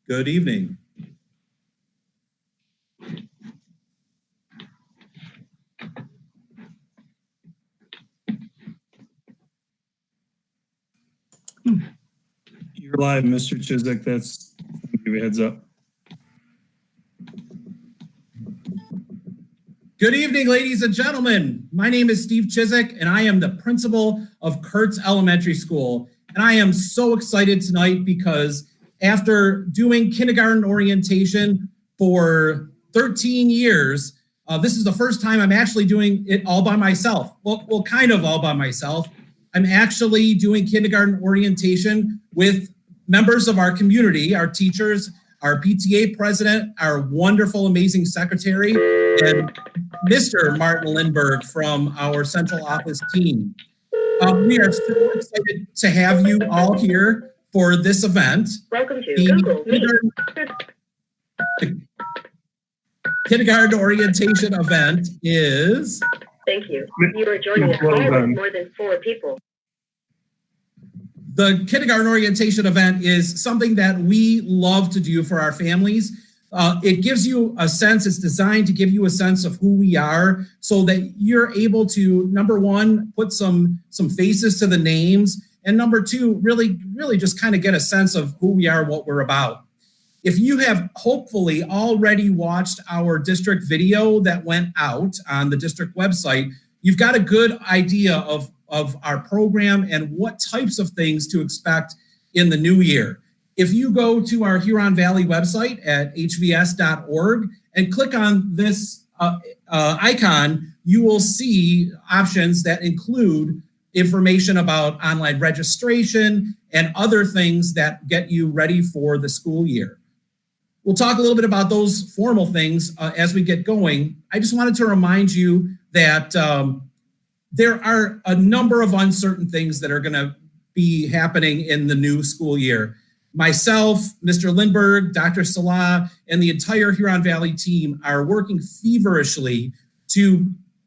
Good evening. You're live, Mr. Chiswick. That's, I'll give you a heads up. Good evening, ladies and gentlemen. My name is Steve Chiswick, and I am the principal of Kurtz Elementary School. And I am so excited tonight because after doing kindergarten orientation for 13 years, this is the first time I'm actually doing it all by myself. Well, kind of all by myself. I'm actually doing kindergarten orientation with members of our community, our teachers, our PTA president, our wonderful, amazing secretary, and Mr. Martin Lindbergh from our central office team. We are so excited to have you all here for this event. Welcome to Google Meet. The kindergarten orientation event is... Thank you. You are joining a call with more than 4 people. The kindergarten orientation event is something that we love to do for our families. It gives you a sense, it's designed to give you a sense of who we are so that you're able to, number one, put some faces to the names, and number two, really just kind of get a sense of who we are, what we're about. If you have hopefully already watched our district video that went out on the district website, you've got a good idea of our program and what types of things to expect in the new year. If you go to our Huron Valley website at hvs.org and click on this icon, you will see options that include information about online registration and other things that get you ready for the school year. We'll talk a little bit about those formal things as we get going. I just wanted to remind you that there are a number of uncertain things that are going to be happening in the new school year. Myself, Mr. Lindbergh, Dr. Salah, and the entire Huron Valley team are working feverishly to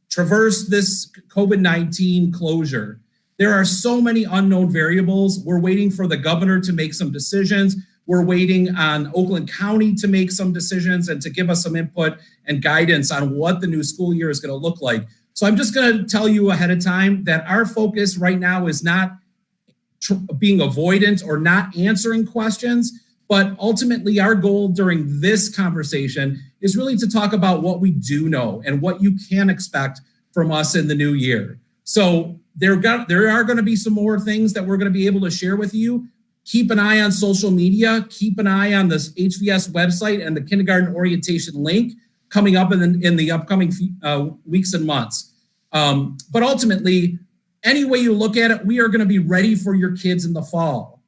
traverse this COVID-19 closure. There are so many unknown variables. We're waiting for the governor to make some decisions. We're waiting on Oakland County to make some decisions and to give us some input and guidance on what the new school year is going to look like. So I'm just going to tell you ahead of time that our focus right now is not being avoidant or not answering questions, but ultimately our goal during this conversation is really to talk about what we do know and what you can expect from us in the new year. So there are going to be some more things that we're going to be able to share with you. Keep an eye on social media. Keep an eye on this HVS website and the kindergarten orientation link coming up in the upcoming weeks and months. But ultimately, any way you look at it, we are going to be ready for your kids in the fall.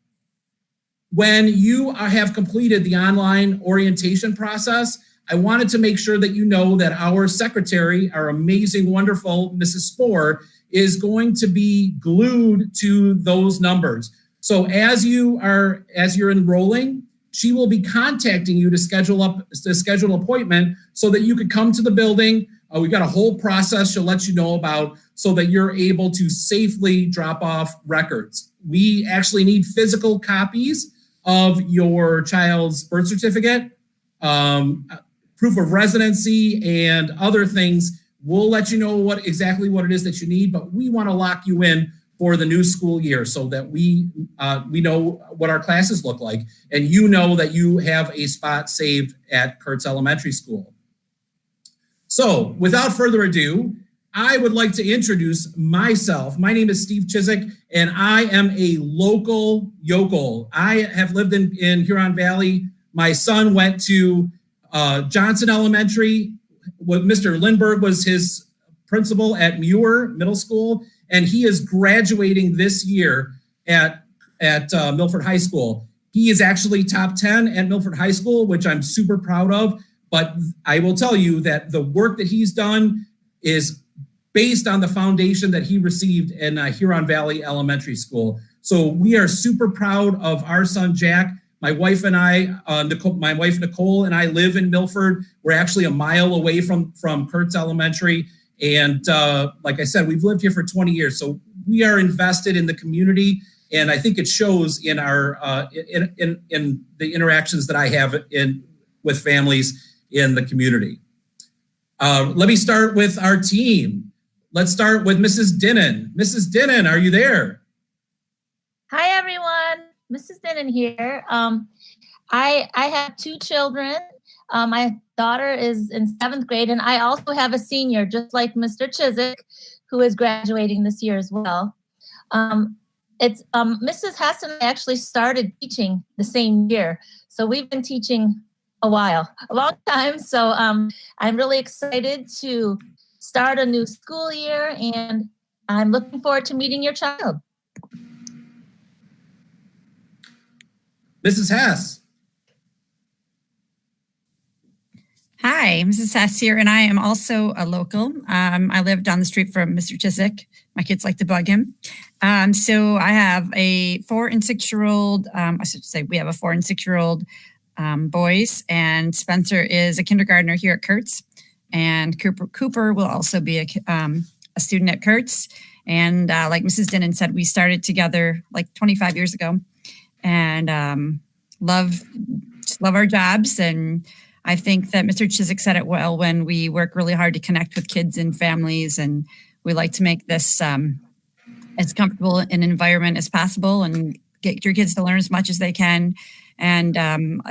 When you have completed the online orientation process, I wanted to make sure that you know that our secretary, our amazing, wonderful Mrs. Spohr, is going to be glued to those numbers. So as you're enrolling, she will be contacting you to schedule an appointment so that you could come to the building. We've got a whole process she'll let you know about so that you're able to safely drop off records. We actually need physical copies of your child's birth certificate, proof of residency, and other things. We'll let you know exactly what it is that you need, but we want to lock you in for the new school year so that we know what our classes look like, and you know that you have a spot saved at Kurtz Elementary School. So without further ado, I would like to introduce myself. My name is Steve Chiswick, and I am a local yokel. I have lived in Huron Valley. My son went to Johnson Elementary. Mr. Lindbergh was his principal at Muir Middle School, and he is graduating this year at Milford High School. He is actually top 10 at Milford High School, which I'm super proud of. But I will tell you that the work that he's done is based on the foundation that he received in Huron Valley Elementary School. So we are super proud of our son, Jack. My wife and I, my wife Nicole and I live in Milford. We're actually a mile away from Kurtz Elementary. And like I said, we've lived here for 20 years. So we are invested in the community And I think it shows in our in the interactions that I have with families in the community. Let me start with our team. Let's start with Mrs. Dinnan. Mrs. Dinnan, are you there? Hi, everyone. Mrs. Dinnan here. I have 2 children. My daughter is in 7th grade, and I also have a senior, just like Mr. Chiswick, who is graduating this year as well. Mrs. Hess and I actually started teaching the same year, so we've been teaching a long time. So I'm really excited to start a new school year, and I'm looking forward to meeting your child. Mrs. Hess. Hi, Mrs. Hess here, and I am also a local. I live down the street from Mr. Chiswick. My kids like to bug him. So I have a 4 and 6-year-old, I should say we have a 4 and 6-year-old boys, and Spencer is a kindergartner here at Kurtz, and Cooper will also be a student at Kurtz. And like Mrs. Dinnan said, we started together like 25 years ago, and love our jobs. And I think that Mr. Chiswick said it well when we work really hard to connect with kids and families, and we like to make this as comfortable an environment as possible and get your kids to learn as much as they can. And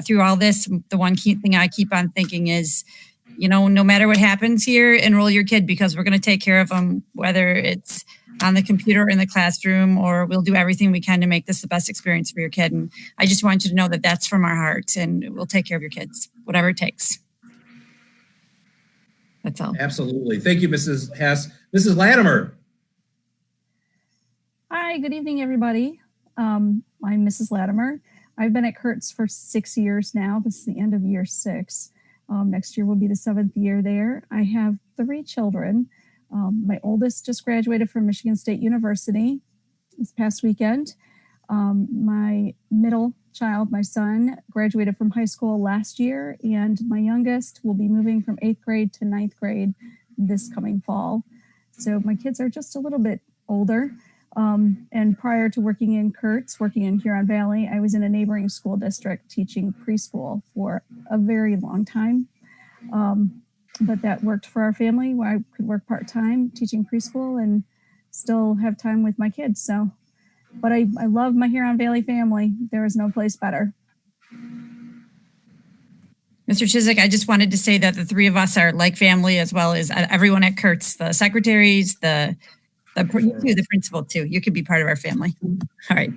through all this, the one key thing I keep on thinking is, no matter what happens here, enroll your kid, because we're going to take care of them, whether it's on the computer in the classroom, or we'll do everything we can to make this the best experience for your kid. And I just want you to know that that's from our heart, and we'll take care of your kids, whatever it takes. That's all. Absolutely. Thank you, Mrs. Hess. Mrs. Latimer. Hi, good evening, everybody. I'm Mrs. Latimer. I've been at Kurtz for 6 years now. This is the end of year 6. Next year will be the 7th year there. I have 3 children. My oldest just graduated from Michigan State University this past weekend. My middle child, my son, graduated from high school last year, and my youngest will be moving from 8th grade to 9th grade this coming fall. So my kids are just a little bit older. And prior to working in Kurtz, working in Huron Valley, I was in a neighboring school district teaching preschool for a very long time. But that worked for our family, where I could work part-time teaching preschool and still have time with my kids. So, but I love my Huron Valley family. There is no place better. Mr. Chiswick, I just wanted to say that the 3 of us are like family, as well as everyone at Kurtz, the secretaries, the principal too. You could be part of our family. All right.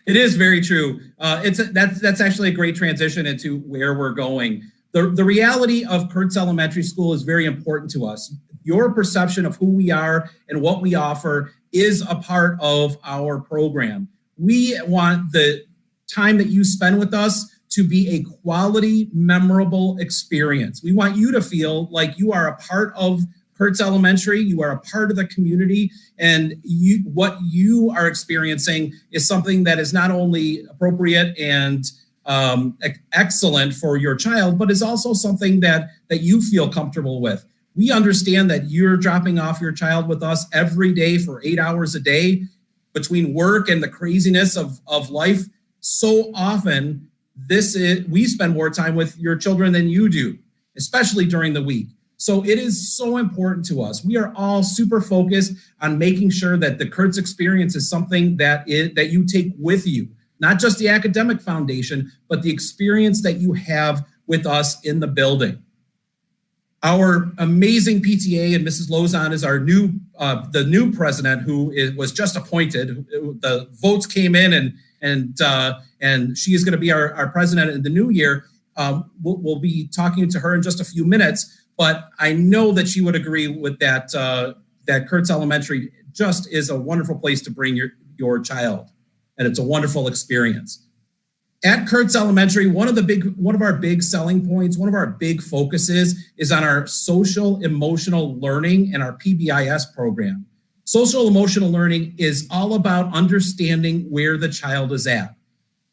It is very true. That's actually a great transition into where we're going. The reality of Kurtz Elementary School is very important to us. Your perception of who we are and what we offer is a part of our program. We want the time that you spend with us to be a quality, memorable experience. We want you to feel like you are a part of Kurtz Elementary, you are a part of the community, and what you are experiencing is something that is not only appropriate and excellent for your child, but is also something that you feel comfortable with. We understand that you're dropping off your child with us every day for 8 hours a day between work and the craziness of life. So often, we spend more time with your children than you do, especially during the week. So it is so important to us. We are all super focused on making sure that the Kurtz experience is something that you take with you, not just the academic foundation, but the experience that you have with us in the building. Our amazing PTA, and Mrs. Lozon is our the new president, who was just appointed. The votes came in, and she is going to be our president in the new year. We'll be talking to her in just a few minutes. But I know that she would agree with that, that Kurtz Elementary just is a wonderful place to bring your child, and it's a wonderful experience. At Kurtz Elementary, one of our big selling points, one of our big focuses is on our social emotional learning and our PBIS program. Social emotional learning is all about understanding where the child is at.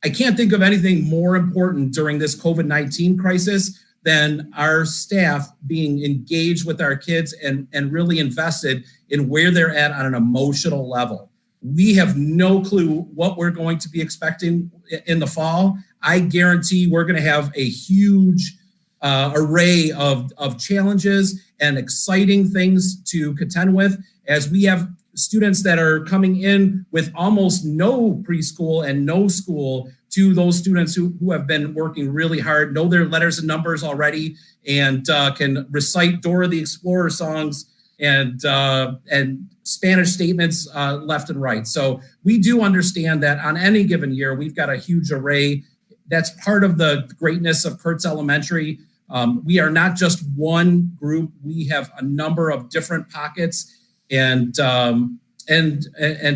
I can't think of anything more important during this COVID-19 crisis than our staff being engaged with our kids and really invested in where they're at on an emotional level. We have no clue what we're going to be expecting in the fall. I guarantee we're going to have a huge array of challenges and exciting things to contend with, as we have students that are coming in with almost no preschool and no school, to those students who have been working really hard, know their letters and numbers already, and can recite Dora the Explorer songs and Spanish statements left and right. So we do understand that on any given year, we've got a huge array. That's part of the greatness of Kurtz Elementary. We are not just one group. We have a number of different pockets and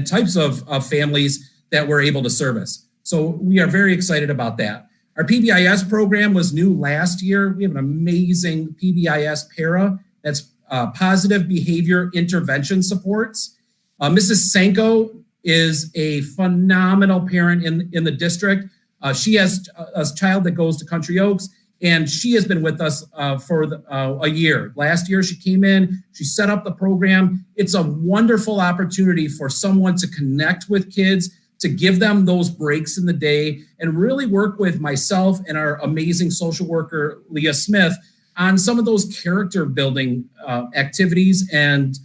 types of families that we're able to service. So we are very excited about that. Our PBIS program was new last year. We have an amazing PBIS para, that's positive behavior intervention supports. Mrs. Sanko is a phenomenal parent in the district. She has a child that goes to Country Oaks, and she has been with us for a year. Last year, she came in, she set up the program. It's a wonderful opportunity for someone to connect with kids, to give them those breaks in the day, and really work with myself and our amazing social worker, Leah Smith, on some of those character building activities, and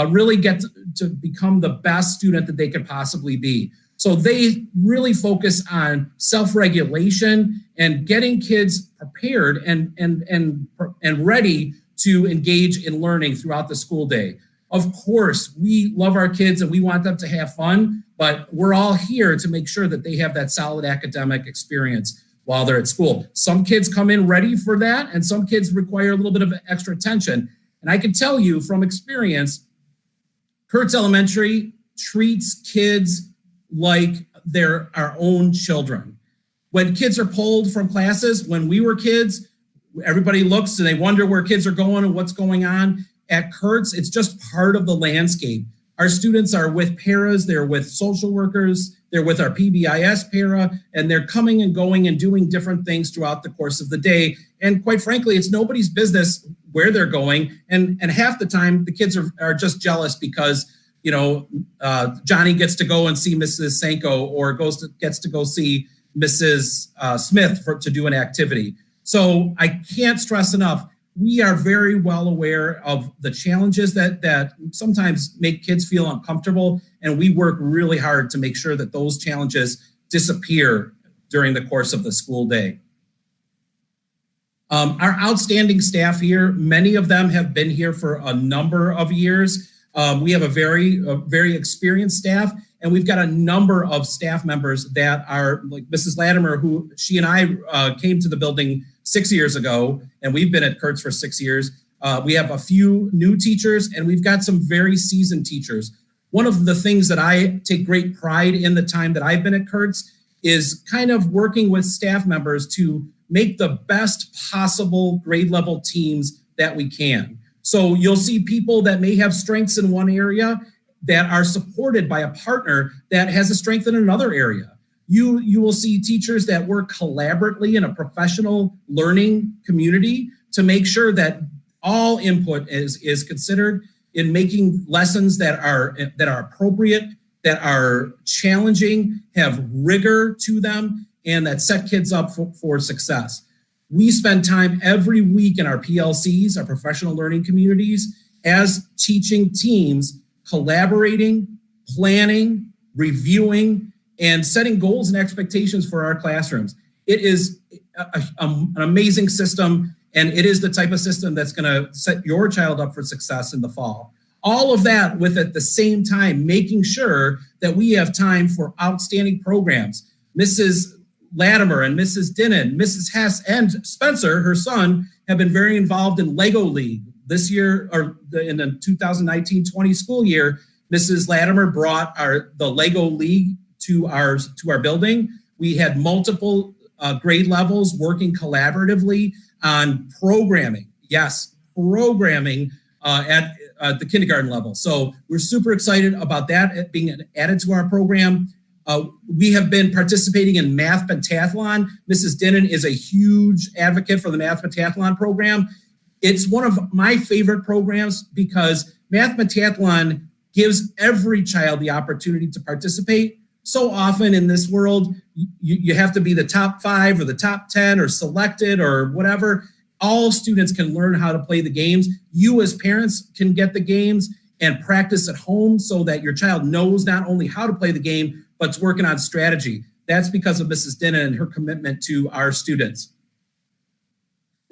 really get to become the best student that they could possibly be. So they really focus on self-regulation and getting kids prepared and ready to engage in learning throughout the school day. Of course, we love our kids and we want them to have fun, but we're all here to make sure that they have that solid academic experience while they're at school. Some kids come in ready for that, and some kids require a little bit of extra attention. And I can tell you from experience, Kurtz Elementary treats kids like they're our own children. When kids are pulled from classes, when we were kids, everybody looks and they wonder where kids are going and what's going on. At Kurtz, it's just part of the landscape. Our students are with paras, they're with social workers, they're with our PBIS para, and they're coming and going and doing different things throughout the course of the day. And quite frankly, it's nobody's business where they're going. And half the time, the kids are just jealous because, you know, Johnny gets to go and see Mrs. Sanko, or gets to go see Mrs. Smith to do an activity. So I can't stress enough, we are very well aware of the challenges that sometimes make kids feel uncomfortable, and we work really hard to make sure that those challenges disappear during the course of the school day. Our outstanding staff here, many of them have been here for a number of years. We have a very experienced staff, and we've got a number of staff members that are like Mrs. Latimer, who she and I came to the building 6 years ago, and we've been at Kurtz for 6 years. We have a few new teachers, and we've got some very seasoned teachers. One of the things that I take great pride in the time that I've been at Kurtz is kind of working with staff members to make the best possible grade level teams that we can. So you'll see people that may have strengths in one area that are supported by a partner that has a strength in another area. You will see teachers that work collaboratively in a professional learning community to make sure that all input is considered in making lessons that are appropriate, that are challenging, have rigor to them, and that set kids up for success. We spend time every week in our PLCs, our professional learning communities, as teaching teams, collaborating, planning, reviewing, and setting goals and expectations for our classrooms. It is an amazing system, and it is the type of system that's going to set your child up for success in the fall. All of that with, at the same time, making sure that we have time for outstanding programs. Mrs. Latimer and Mrs. Dinnan, Mrs. Hess, and Spencer, her son, have been very involved in Lego League. This year, or in the 2019-20 school year, Mrs. Latimer brought the Lego League to our building. We had multiple grade levels working collaboratively on programming. Yes, programming at the kindergarten level. So we're super excited about that being added to our program. We have been participating in Math Pentathlon. Mrs. Dinnan is a huge advocate for the Math Pentathlon program. It's one of my favorite programs because Math Pentathlon gives every child the opportunity to participate. So often in this world, you have to be the top 5 or the top 10 or selected or whatever. All students can learn how to play the games. You as parents can get the games and practice at home so that your child knows not only how to play the game, but it's working on strategy. That's because of Mrs. Dinnan and her commitment to our students.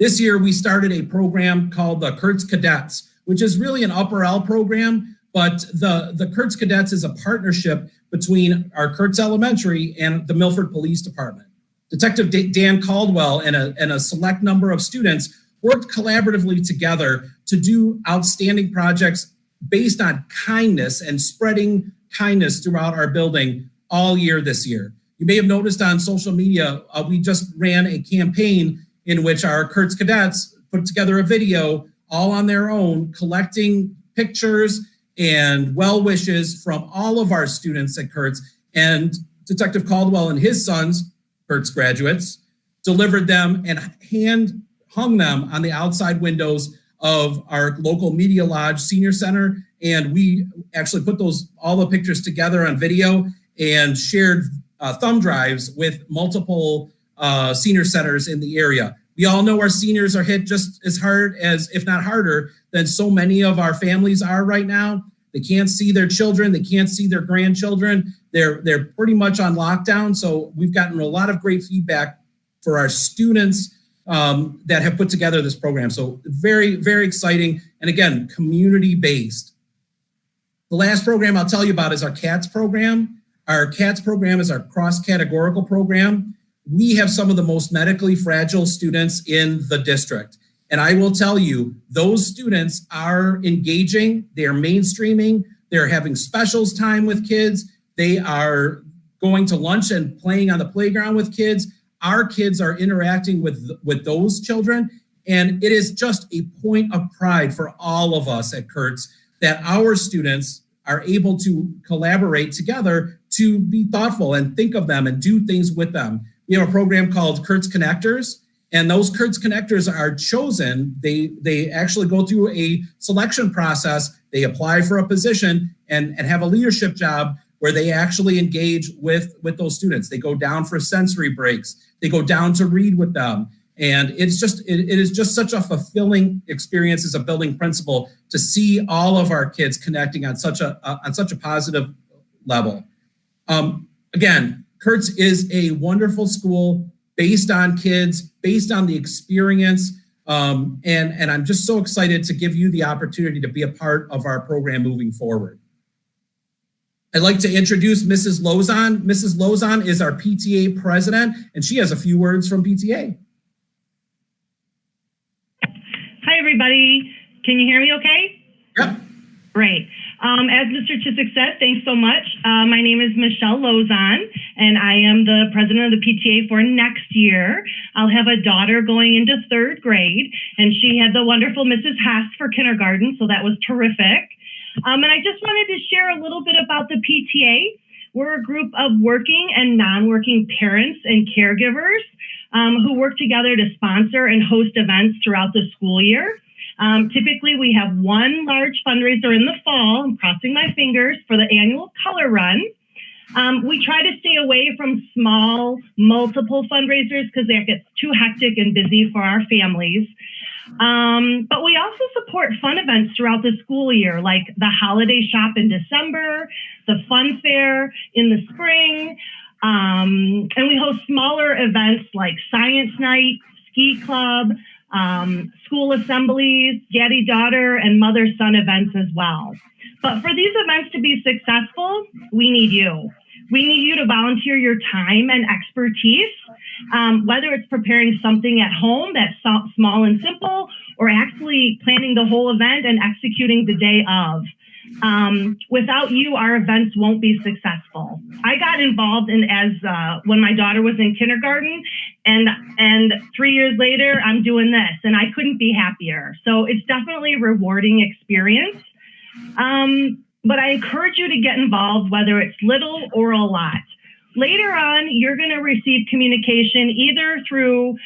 This year, we started a program called the Kurtz Cadets, which is really an upper L program, but the Kurtz Cadets is a partnership between our Kurtz Elementary and the Milford Police Department. Detective Dan Caldwell and a select number of students worked collaboratively together to do outstanding projects based on kindness and spreading kindness throughout our building all year this year. You may have noticed on social media, we just ran a campaign in which our Kurtz Cadets put together a video all on their own, collecting pictures and well wishes from all of our students at Kurtz. And Detective Caldwell and his sons, Kurtz graduates, delivered them and hand hung them on the outside windows of our local Media Lodge Senior Center. And we actually put all the pictures together on video and shared thumb drives with multiple senior centers in the area. We all know our seniors are hit just as hard as, if not harder, than so many of our families are right now. They can't see their children. They can't see their grandchildren. They're pretty much on lockdown. So we've gotten a lot of great feedback for our students that have put together this program. So very, very exciting. And again, community-based. The last program I'll tell you about is our CATS program. Our CATS program is our cross-categorical program. We have some of the most medically fragile students in the district. And I will tell you, those students are engaging, they are mainstreaming, they're having specials time with kids, they are going to lunch and playing on the playground with kids. Our kids are interacting with those children. And it is just a point of pride for all of us at Kurtz that our students are able to collaborate together to be thoughtful and think of them and do things with them. We have a program called Kurtz Connectors, and those Kurtz Connectors are chosen. They actually go through a selection process. They apply for a position and have a leadership job where they actually engage with those students. They go down for sensory breaks. They go down to read with them. And it is just such a fulfilling experience as a building principal to see all of our kids connecting on such a positive level. Again, Kurtz is a wonderful school based on kids, based on the experience. And I'm just so excited to give you the opportunity to be a part of our program moving forward. I'd like to introduce Mrs. Lozon. Mrs. Lozon is our PTA president, and she has a few words from PTA. Hi, everybody. Can you hear me okay? Yep. Great. As Mr. Chiswick said, thanks so much. My name is Michelle Lozon, and I am the president of the PTA for next year. I'll have a daughter going into 3rd grade, and she had the wonderful Mrs. Haas for kindergarten, so that was terrific. And I just wanted to share a little bit about the PTA. We're a group of working and non-working parents and caregivers who work together to sponsor and host events throughout the school year. Typically, we have one large fundraiser in the fall, I'm crossing my fingers, for the annual color run. We try to stay away from small, multiple fundraisers because that gets too hectic and busy for our families. But we also support fun events throughout the school year, like the holiday shop in December, the fun fair in the spring, and we host smaller events like science night, ski club, school assemblies, daddy-daughter, and mother-son events as well. But for these events to be successful, we need you. We need you to volunteer your time and expertise, whether it's preparing something at home that's small and simple, or actually planning the whole event and executing the day of. Without you, our events won't be successful. I got involved when my daughter was in kindergarten, and 3 years later, I'm doing this, and I couldn't be happier. So it's definitely a rewarding experience. But I encourage you to get involved, whether it's little or a lot. Later on, you're going to receive communication either through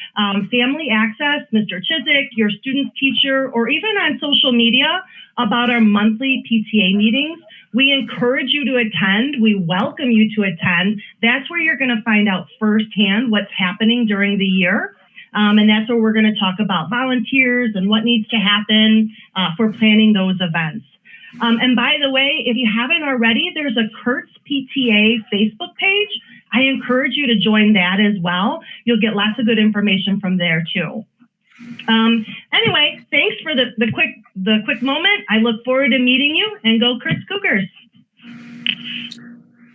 Family Access, Mr. Chiswick, your student's teacher, or even on social media about our monthly PTA meetings We encourage you to attend. We welcome you to attend. That's where you're going to find out firsthand what's happening during the year. And that's where we're going to talk about volunteers and what needs to happen for planning those events. And by the way, if you haven't already, there's a Kurtz PTA Facebook page. I encourage you to join that as well. You'll get lots of good information from there too. Anyway, thanks for the quick moment. I look forward to meeting you, and go Kurtz Cougars.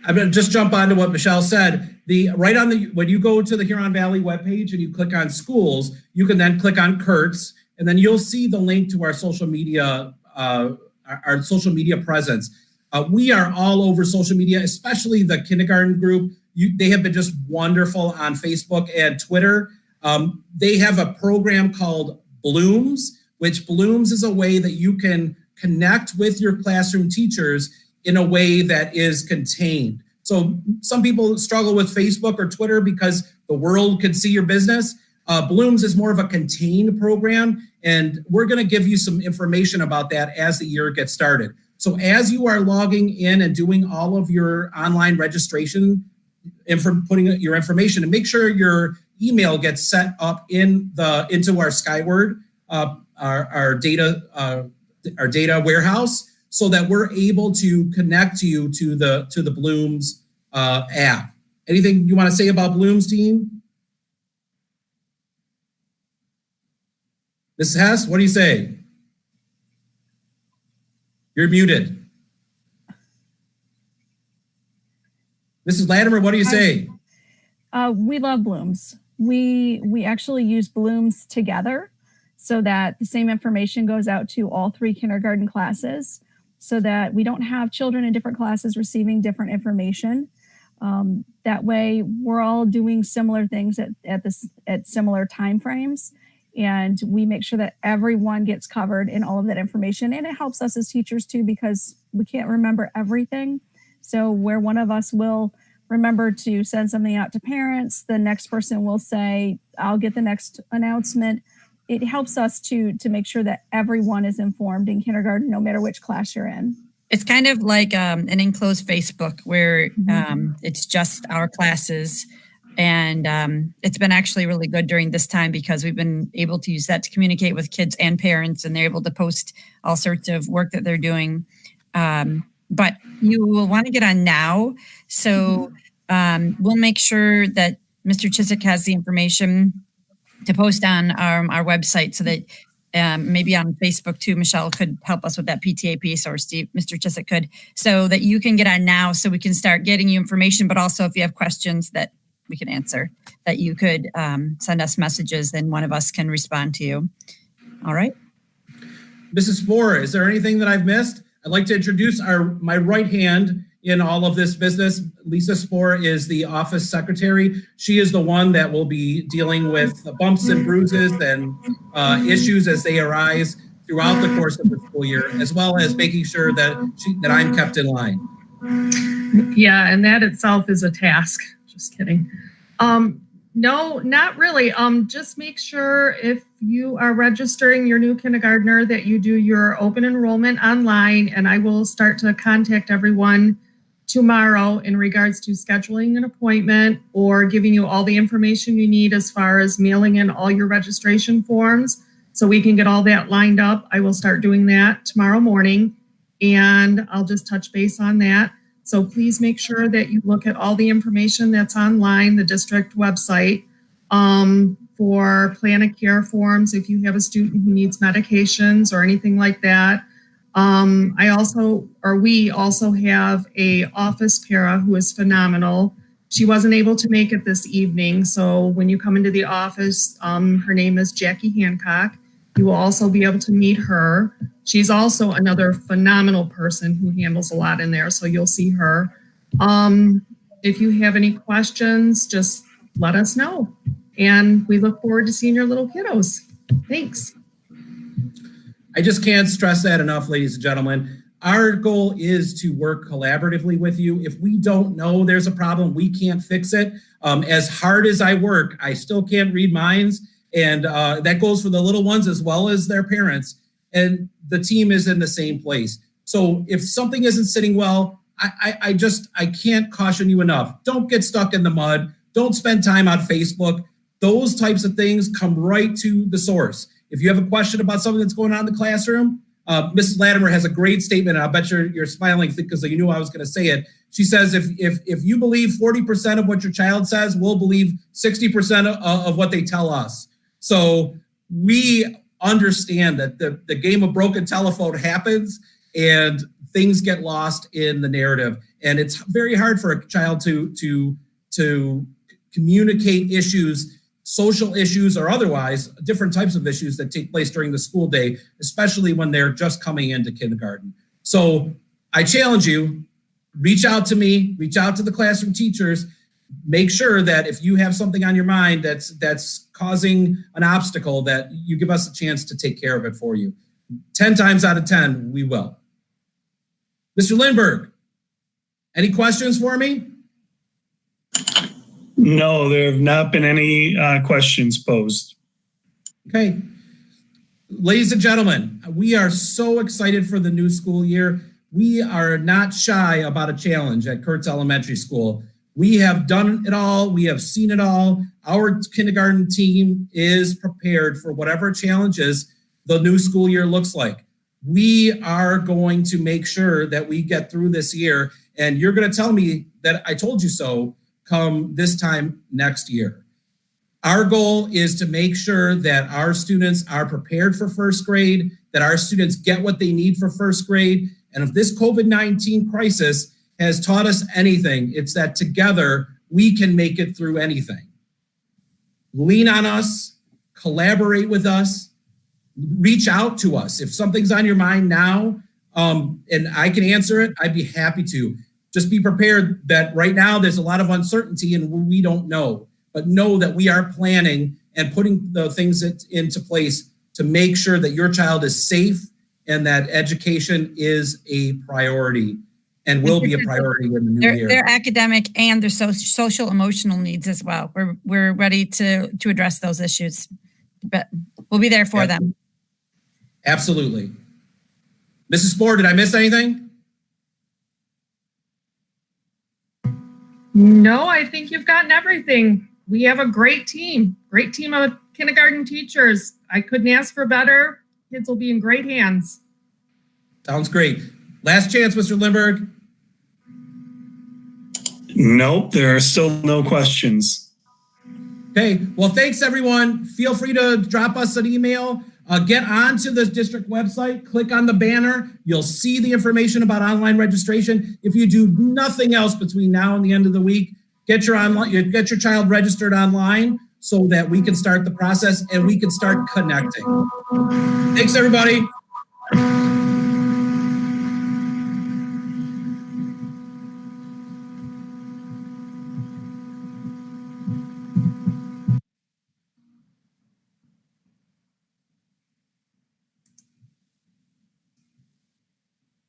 I'm going to just jump on to what Michelle said. When you go to the Huron Valley webpage and you click on schools, you can then click on Kurtz, and then you'll see the link to our social media presence. We are all over social media, especially the kindergarten group. They have been just wonderful on Facebook and Twitter. They have a program called Blooms, which Blooms is a way that you can connect with your classroom teachers in a way that is contained. So some people struggle with Facebook or Twitter because the world could see your business. Blooms is more of a contained program, and we're going to give you some information about that as the year gets started. So as you are logging in and doing all of your online registration, putting your information, and make sure your email gets set up into our Skyward, our data warehouse, so that we're able to connect you to the Blooms app. Anything you want to say about Blooms, team? Mrs. Hess, what do you say? You're muted. Mrs. Latimer, what do you say? We love Blooms. We actually use Blooms together so that the same information goes out to all 3 kindergarten classes, so that we don't have children in different classes receiving different information. That way, we're all doing similar things at similar time frames, and we make sure that everyone gets covered in all of that information. And it helps us as teachers too, because we can't remember everything. So where one of us will remember to send something out to parents, the next person will say, I'll get the next announcement. It helps us to make sure that everyone is informed in kindergarten, no matter which class you're in. It's kind of like an enclosed Facebook where it's just our classes. And it's been actually really good during this time because we've been able to use that to communicate with kids and parents, and they're able to post all sorts of work that they're doing. But you will want to get on now. So we'll make sure that Mr. Chiswick has the information to post on our website, so that maybe on Facebook too, Michelle could help us with that PTA piece, or Mr. Chiswick could, so that you can get on now, so we can start getting you information. But also if you have questions that we can answer, that you could send us messages, then one of us can respond to you. All right. Mrs. Spohr, is there anything that I've missed? I'd like to introduce my right hand in all of this business. Lisa Spohr is the office secretary. She is the one that will be dealing with the bumps and bruises and issues as they arise throughout the course of the school year, as well as making sure that I'm kept in line. Yeah, and that itself is a task. Just kidding. No, not really. Just make sure if you are registering your new kindergartner that you do your open enrollment online, and I will start to contact everyone tomorrow in regards to scheduling an appointment or giving you all the information you need as far as mailing in all your registration forms so we can get all that lined up. I will start doing that tomorrow morning, and I'll just touch base on that. So please make sure that you look at all the information that's online, the district website, for plan of care forms if you have a student who needs medications or anything like that. We also have a office para who is phenomenal. She wasn't able to make it this evening, so when you come into the office, her name is Jackie Hancock. You will also be able to meet her. She's also another phenomenal person who handles a lot in there, so you'll see her. If you have any questions, just let us know. And we look forward to seeing your little kiddos. Thanks. I just can't stress that enough, ladies and gentlemen. Our goal is to work collaboratively with you. If we don't know there's a problem, we can't fix it. As hard as I work, I still can't read minds. And that goes for the little ones as well as their parents. And the team is in the same place. So if something isn't sitting well, I can't caution you enough. Don't get stuck in the mud. Don't spend time on Facebook. Those types of things come right to the source. If you have a question about something that's going on in the classroom, Mrs. Latimer has a great statement, and I'll bet you're smiling because you knew I was going to say it. She says, if you believe 40% of what your child says, we'll believe 60% of what they tell us. So we understand that the game of broken telephone happens and things get lost in the narrative. And it's very hard for a child to communicate issues, social issues or otherwise, different types of issues that take place during the school day, especially when they're just coming into kindergarten. So I challenge you, reach out to me, reach out to the classroom teachers, make sure that if you have something on your mind that's causing an obstacle, that you give us a chance to take care of it for you. 10 times out of 10, we will. Mr. Lindberg, any questions for me? No, there have not been any questions posed. Okay. Ladies and gentlemen, we are so excited for the new school year. We are not shy about a challenge at Kurtz Elementary School. We have done it all. We have seen it all. Our kindergarten team is prepared for whatever challenges the new school year looks like. We are going to make sure that we get through this year, and you're going to tell me that I told you so come this time next year. Our goal is to make sure that our students are prepared for first grade, that our students get what they need for first grade. And if this COVID-19 crisis has taught us anything, it's that together we can make it through anything. Lean on us, collaborate with us, reach out to us. If something's on your mind now, and I can answer it, I'd be happy to. Just be prepared that right now there's a lot of uncertainty and we don't know, but know that we are planning and putting the things into place to make sure that your child is safe and that education is a priority and will be a priority in the new year. Their academic and their social emotional needs as well. We're ready to address those issues, but we'll be there for them. Absolutely. Mrs. Spohr, did I miss anything? No, I think you've gotten everything. We have a great team of kindergarten teachers. I couldn't ask for better. Kids will be in great hands. Sounds great. Last chance, Mr. Lindberg. Nope, there are still no questions. Okay, well, thanks everyone. Feel free to drop us an email. Get onto the district website, click on the banner. You'll see the information about online registration. If you do nothing else between now and the end of the week, get your child registered online so that we can start the process and we can start connecting. Thanks, everybody.